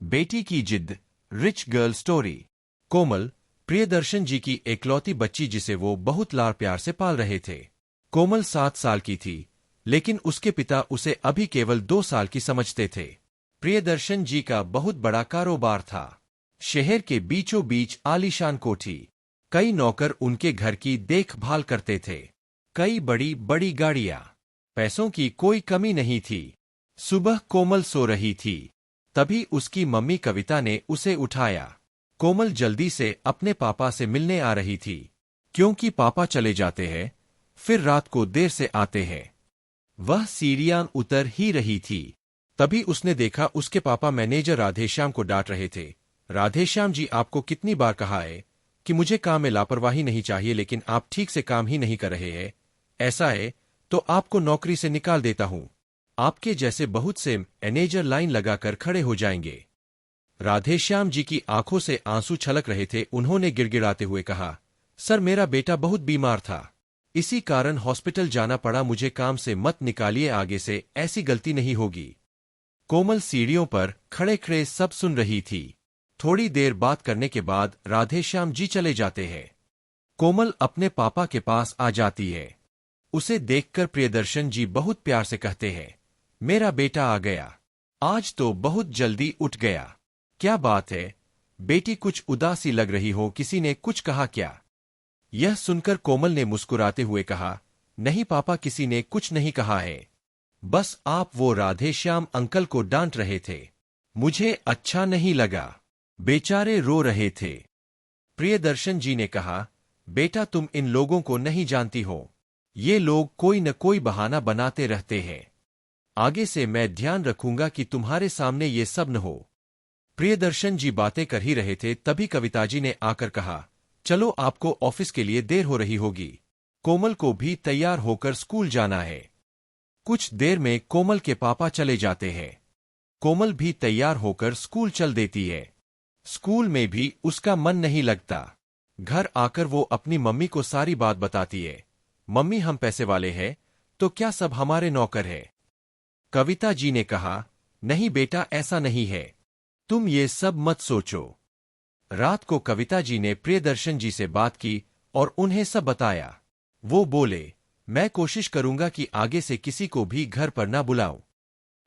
बेटी की जिद, रिच गर्ल स्टोरी। कोमल, प्रियदर्शन जी की एकलौती बच्ची जिसे वो बहुत लाड़ प्यार से पाल रहे थे। कोमल 7 साल की थी, लेकिन उसके पिता उसे अभी केवल 2 साल की समझते थे। प्रियदर्शन जी का बहुत बड़ा कारोबार था। शहर के बीचों बीच आलीशान कोठी, कई नौकर उनके घर की देखभाल करते थे, कई बड़ी बड़ी गाड़ियां। पैसों की कोई कमी नहीं थी। सुबह कोमल सो रही थी, तभी उसकी मम्मी कविता ने उसे उठाया। कोमल जल्दी से अपने पापा से मिलने आ रही थी, क्योंकि पापा चले जाते हैं, फिर रात को देर से आते हैं। वह सीढ़ियां उतर ही रही थी, तभी उसने देखा उसके पापा मैनेजर राधेश्याम को डांट रहे थे। राधेश्याम जी, आपको कितनी बार कहा है कि मुझे काम में लापरवाही नहीं चाहिए, लेकिन आप ठीक से काम ही नहीं कर रहे हैं। ऐसा है तो आपको नौकरी से निकाल देता हूं। आपके जैसे बहुत से मैनेजर लाइन लगाकर खड़े हो जाएंगे। राधेश्याम जी की आंखों से आंसू छलक रहे थे। उन्होंने गिड़गिड़ाते हुए कहा, सर, मेरा बेटा बहुत बीमार था, इसी कारण हॉस्पिटल जाना पड़ा। मुझे काम से मत निकालिए, आगे से ऐसी गलती नहीं होगी। कोमल सीढ़ियों पर खड़े खड़े सब सुन रही थी। थोड़ी देर बात करने के बाद राधेश्याम जी चले जाते हैं। कोमल अपने पापा के पास आ जाती है। उसे देखकर प्रियदर्शन जी बहुत प्यार से कहते हैं, मेरा बेटा आ गया, आज तो बहुत जल्दी उठ गया। क्या बात है बेटी, कुछ उदासी लग रही हो, किसी ने कुछ कहा क्या? यह सुनकर कोमल ने मुस्कुराते हुए कहा, नहीं पापा, किसी ने कुछ नहीं कहा है, बस आप वो राधेश्याम अंकल को डांट रहे थे, मुझे अच्छा नहीं लगा, बेचारे रो रहे थे। प्रियदर्शन जी ने कहा, बेटा, तुम इन लोगों को नहीं जानती हो, ये लोग कोई न कोई बहाना बनाते रहते हैं। आगे से मैं ध्यान रखूंगा कि तुम्हारे सामने ये सब न हो। प्रियदर्शन जी बातें कर ही रहे थे, तभी कविताजी ने आकर कहा, चलो, आपको ऑफिस के लिए देर हो रही होगी, कोमल को भी तैयार होकर स्कूल जाना है। कुछ देर में कोमल के पापा चले जाते हैं। कोमल भी तैयार होकर स्कूल चल देती है। स्कूल में भी उसका मन नहीं लगता। घर आकर वो अपनी मम्मी को सारी बात बताती है। मम्मी, हम पैसे वाले हैं, तो क्या सब हमारे नौकर है? कविता जी ने कहा, नहीं बेटा, ऐसा नहीं है, तुम ये सब मत सोचो। रात को कविता जी ने प्रियदर्शन जी से बात की और उन्हें सब बताया। वो बोले, मैं कोशिश करूंगा कि आगे से किसी को भी घर पर ना बुलाऊं।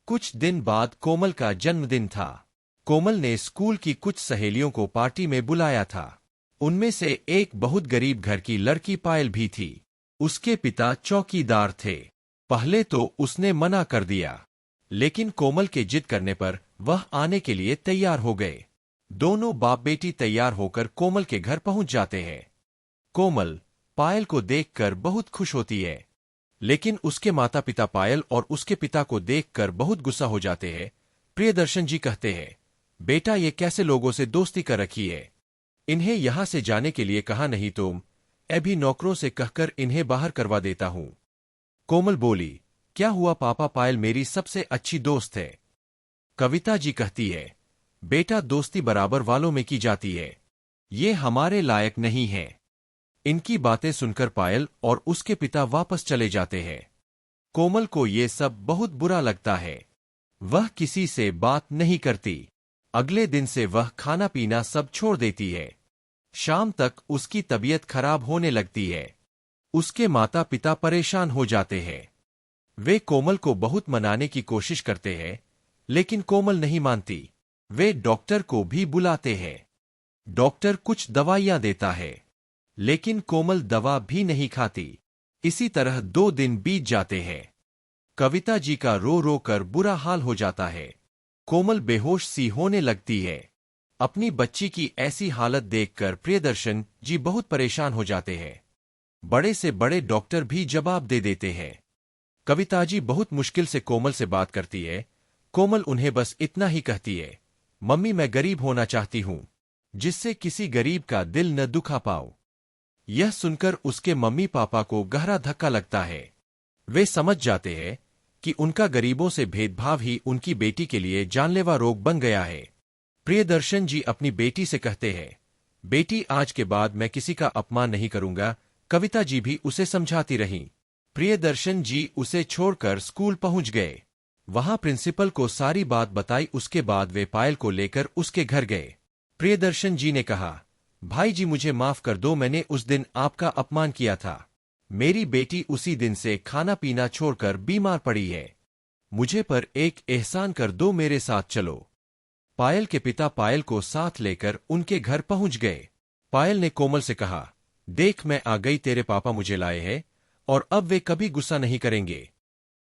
कुछ दिन बाद कोमल का जन्मदिन था। कोमल ने स्कूल की कुछ सहेलियों को पार्टी में बुलाया था। उनमें से एक बहुत गरीब घर की लड़की पायल भी थी। उसके पिता चौकीदार थे। पहले तो उसने मना कर दिया, लेकिन कोमल के जिद करने पर वह आने के लिए तैयार हो गए। दोनों बाप बेटी तैयार होकर कोमल के घर पहुंच जाते हैं। कोमल पायल को देखकर बहुत खुश होती है, लेकिन उसके माता पिता पायल और उसके पिता को देखकर बहुत गुस्सा हो जाते हैं। प्रियदर्शन जी कहते हैं, बेटा, ये कैसे लोगों से दोस्ती कर रखी है? इन्हें यहां से जाने के लिए कहा नहीं तुम? अभी नौकरों से कहकर इन्हें बाहर करवा देता हूं। कोमल बोली, क्या हुआ पापा, पायल मेरी सबसे अच्छी दोस्त है। कविता जी कहती है, बेटा, दोस्ती बराबर वालों में की जाती है, ये हमारे लायक नहीं है। इनकी बातें सुनकर पायल और उसके पिता वापस चले जाते हैं। कोमल को ये सब बहुत बुरा लगता है। वह किसी से बात नहीं करती। अगले दिन से वह खाना पीना सब छोड़ देती है। शाम तक उसकी तबीयत खराब होने लगती है। उसके माता पिता परेशान हो जाते हैं। वे कोमल को बहुत मनाने की कोशिश करते हैं, लेकिन कोमल नहीं मानती। वे डॉक्टर को भी बुलाते हैं। डॉक्टर कुछ दवाइयां देता है, लेकिन कोमल दवा भी नहीं खाती। इसी तरह 2 दिन बीत जाते हैं। कविता जी का रो रो कर बुरा हाल हो जाता है। कोमल बेहोश सी होने लगती है। अपनी बच्ची की ऐसी हालत देखकर प्रियदर्शन जी बहुत परेशान हो जाते हैं। बड़े से बड़े डॉक्टर भी जवाब दे देते हैं। कविता जी बहुत मुश्किल से कोमल से बात करती है। कोमल उन्हें बस इतना ही कहती है, मम्मी, मैं गरीब होना चाहती हूं, जिससे किसी गरीब का दिल न दुखा पाओ। यह सुनकर उसके मम्मी पापा को गहरा धक्का लगता है। वे समझ जाते हैं कि उनका गरीबों से भेदभाव ही उनकी बेटी के लिए जानलेवा रोग बन गया है। प्रियदर्शन जी अपनी बेटी से कहते हैं, बेटी, आज के बाद मैं किसी का अपमान नहीं करूंगा। कविता जी भी उसे समझाती रहीं। प्रियदर्शन जी उसे छोड़कर स्कूल पहुंच गए। वहां प्रिंसिपल को सारी बात बताई। उसके बाद वे पायल को लेकर उसके घर गए। प्रियदर्शन जी ने कहा, भाई जी मुझे माफ कर दो, मैंने उस दिन आपका अपमान किया था। मेरी बेटी उसी दिन से खाना पीना छोड़कर बीमार पड़ी है। मुझे पर एक एहसान कर दो, मेरे साथ चलो। पायल के पिता पायल को साथ लेकर उनके घर पहुंच गए। पायल ने कोमल से कहा, देख मैं आ गई, तेरे पापा मुझे लाए हैं और अब वे कभी गुस्सा नहीं करेंगे।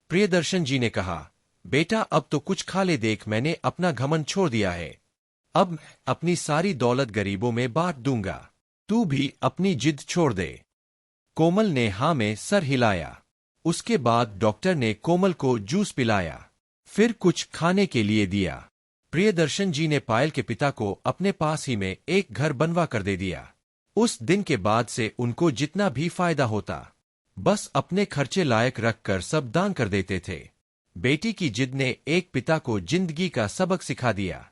प्रियदर्शन जी ने कहा, बेटा अब तो कुछ खा ले, देख मैंने अपना घमंड छोड़ दिया है। अब मैं अपनी सारी दौलत गरीबों में बांट दूंगा। तू भी अपनी जिद छोड़ दे। कोमल ने हाँ में सर हिलाया। उसके बाद डॉक्टर ने कोमल को जूस पिलाया, फिर कुछ खाने के लिए दिया। प्रियदर्शन जी ने पायल के पिता को अपने पास ही में एक घर बनवा कर दे दिया। उस दिन के बाद से उनको जितना भी फायदा होता, बस अपने खर्चे लायक रखकर सब दान कर देते थे। बेटी की जिद ने एक पिता को जिंदगी का सबक सिखा दिया।